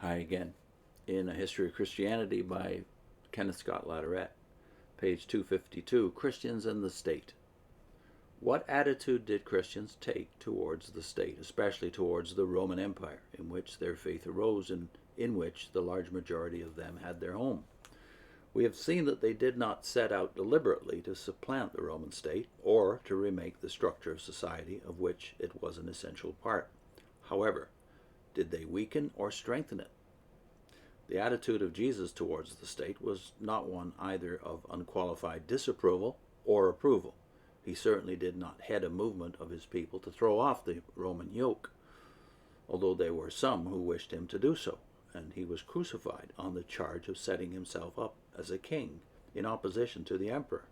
Hi again. In A History of Christianity by Kenneth Latourette, page 252, Christians and the State. What attitude did Christians take towards the state, especially towards the Roman Empire, in which their faith arose and in which the large majority of them had their home? We have seen that they did not set out deliberately to supplant the Roman state or to remake the structure of society of which it was an essential part. However, did they weaken or strengthen it? The attitude of Jesus towards the state was not one either of unqualified disapproval or approval. He certainly did not head a movement of his people to throw off the Roman yoke, although there were some who wished him to do so, and he was crucified on the charge of setting himself up as a king in opposition to the emperor.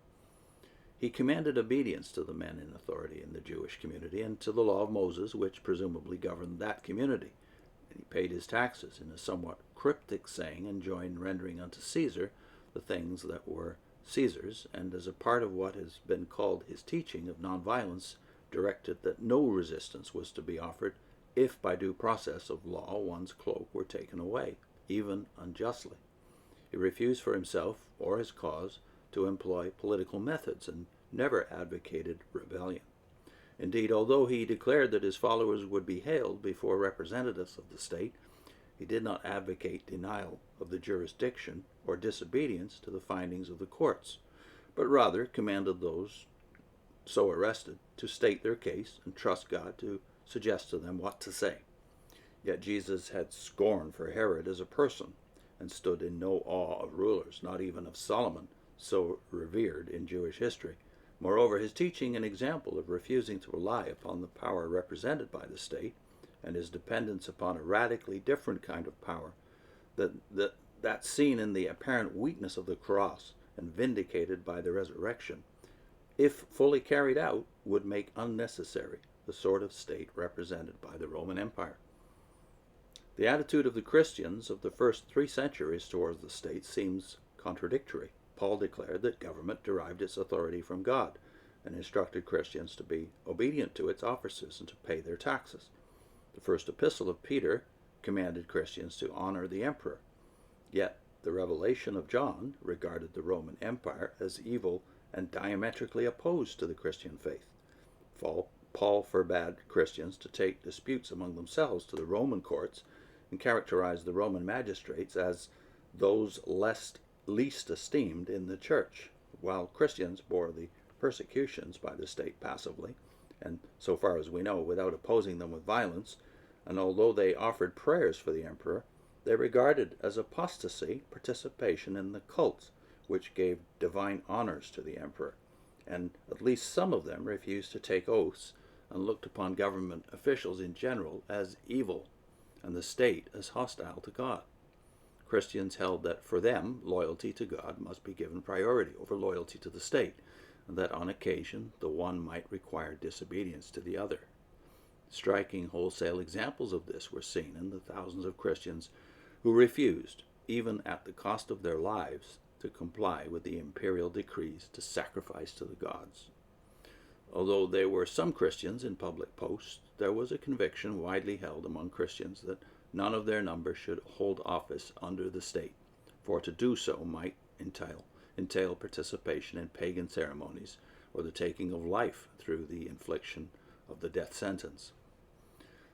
He commanded obedience to the men in authority in the Jewish community and to the law of Moses, which presumably governed that community. And he paid his taxes in a somewhat cryptic saying, enjoined rendering unto Caesar the things that were Caesar's, and as a part of what has been called his teaching of nonviolence, directed that no resistance was to be offered if by due process of law one's cloak were taken away, even unjustly. He refused for himself or his cause to employ political methods and never advocated rebellion. Indeed, although he declared that his followers would be hailed before representatives of the state, he did not advocate denial of the jurisdiction or disobedience to the findings of the courts, but rather commanded those so arrested to state their case and trust God to suggest to them what to say. Yet Jesus had scorn for Herod as a person and stood in no awe of rulers, not even of Solomon, so revered in Jewish history. Moreover, his teaching and example of refusing to rely upon the power represented by the state and his dependence upon a radically different kind of power that's seen in the apparent weakness of the cross and vindicated by the resurrection, if fully carried out, would make unnecessary the sort of state represented by the Roman Empire. The attitude of the Christians of the first 3 centuries towards the state seems contradictory. Paul declared that government derived its authority from God and instructed Christians to be obedient to its officers and to pay their taxes. The first epistle of Peter commanded Christians to honor the emperor. Yet the revelation of John regarded the Roman Empire as evil and diametrically opposed to the Christian faith. Paul forbade Christians to take disputes among themselves to the Roman courts and characterized the Roman magistrates as those least esteemed in the church, while Christians bore the persecutions by the state passively, and so far as we know, without opposing them with violence, and although they offered prayers for the emperor, they regarded as apostasy participation in the cults which gave divine honors to the emperor, and at least some of them refused to take oaths and looked upon government officials in general as evil and the state as hostile to God. Christians held that for them, loyalty to God must be given priority over loyalty to the state, and that on occasion the one might require disobedience to the other. Striking wholesale examples of this were seen in the thousands of Christians who refused, even at the cost of their lives, to comply with the imperial decrees to sacrifice to the gods. Although there were some Christians in public posts, there was a conviction widely held among Christians that none of their number should hold office under the state, for to do so might entail participation in pagan ceremonies or the taking of life through the infliction of the death sentence.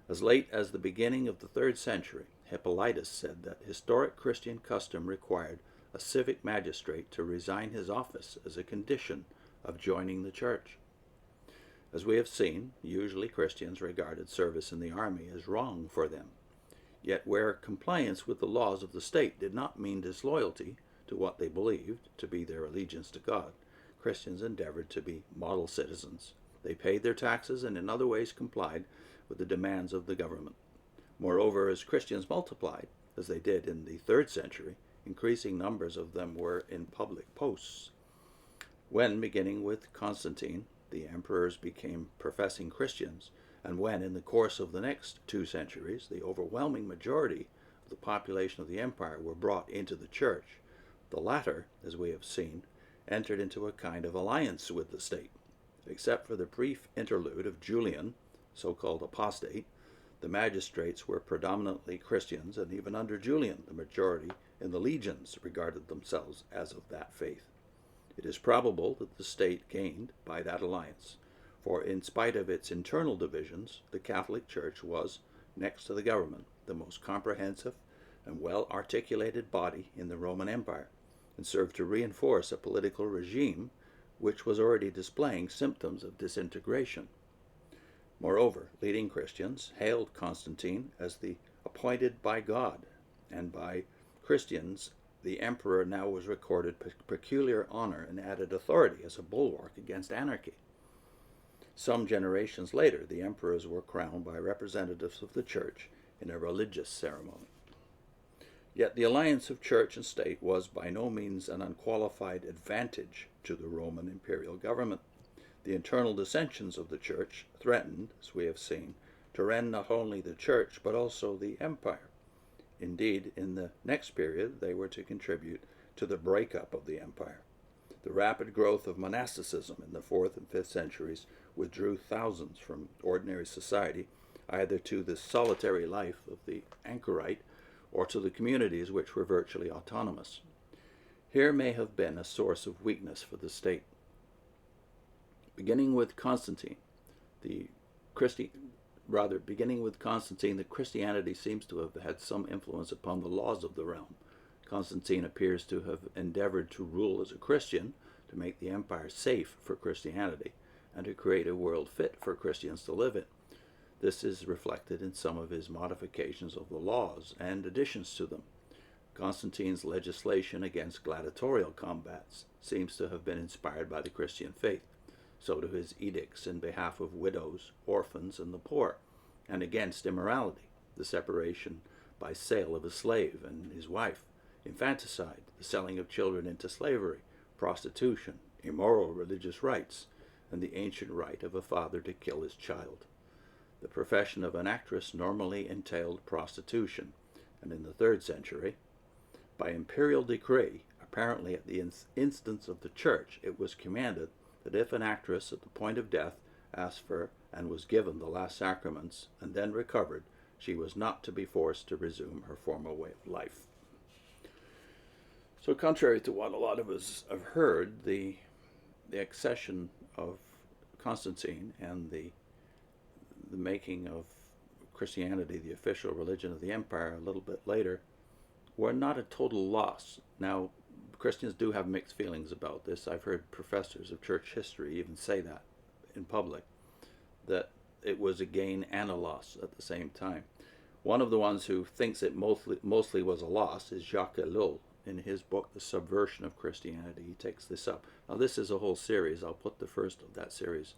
As late as the beginning of the 3rd century, Hippolytus said that historic Christian custom required a civic magistrate to resign his office as a condition of joining the church. As we have seen, usually Christians regarded service in the army as wrong for them. Yet where compliance with the laws of the state did not mean disloyalty to what they believed to be their allegiance to God, Christians endeavored to be model citizens. They paid their taxes and in other ways complied with the demands of the government. Moreover, as Christians multiplied, as they did in the 3rd century, increasing numbers of them were in public posts. When, beginning with Constantine, the emperors became professing Christians, and when, in the course of the next 2 centuries, the overwhelming majority of the population of the empire were brought into the church, the latter, as we have seen, entered into a kind of alliance with the state. Except for the brief interlude of Julian, so-called Apostate, The magistrates were predominantly Christians, and even under Julian, the majority in the legions regarded themselves as of that faith. It is probable that the state gained by that alliance, for in spite of its internal divisions, the Catholic Church was, next to the government, the most comprehensive and well-articulated body in the Roman Empire, and served to reinforce a political regime which was already displaying symptoms of disintegration. Moreover, leading Christians hailed Constantine as the appointed by God, and by Christians the emperor now was recorded peculiar honor and added authority as a bulwark against anarchy. Some generations later, the emperors were crowned by representatives of the church in a religious ceremony. Yet the alliance of church and state was by no means an unqualified advantage to the Roman imperial government. The internal dissensions of the church threatened, as we have seen, to rend not only the church but also the empire. Indeed, in the next period, they were to contribute to the breakup of the empire. The rapid growth of monasticism in the 4th and 5th centuries withdrew thousands from ordinary society, either to the solitary life of the anchorite or to the communities which were virtually autonomous. Here may have been a source of weakness for the state. Beginning with Constantine, the Christianity seems to have had some influence upon the laws of the realm. Constantine appears to have endeavored to rule as a Christian, to make the empire safe for Christianity, and to create a world fit for Christians to live in. This is reflected in some of his modifications of the laws and additions to them. Constantine's legislation against gladiatorial combats seems to have been inspired by the Christian faith. So do his edicts in behalf of widows, orphans, and the poor, and against immorality, the separation by sale of a slave and his wife, infanticide, the selling of children into slavery, prostitution, immoral religious rites, and the ancient right of a father to kill his child. The profession of an actress normally entailed prostitution, and in the 3rd century, by imperial decree, apparently at the instance of the church, it was commanded that if an actress at the point of death asked for and was given the last sacraments and then recovered, she was not to be forced to resume her former way of life. So contrary to what a lot of us have heard, the accession of Constantine and the making of Christianity the official religion of the empire a little bit later were not a total loss. Now, Christians do have mixed feelings about this. I've heard professors of church history even say that in public, that it was a gain and a loss at the same time. One of the ones who thinks it mostly was a loss is Jacques Ellul. In his book, The Subversion of Christianity, he takes this up. Now, this is a whole series. I'll put the first of that series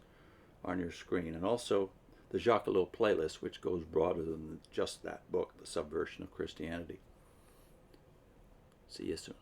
on your screen. And also the Jacques Ellul playlist, which goes broader than just that book, The Subversion of Christianity. See you soon.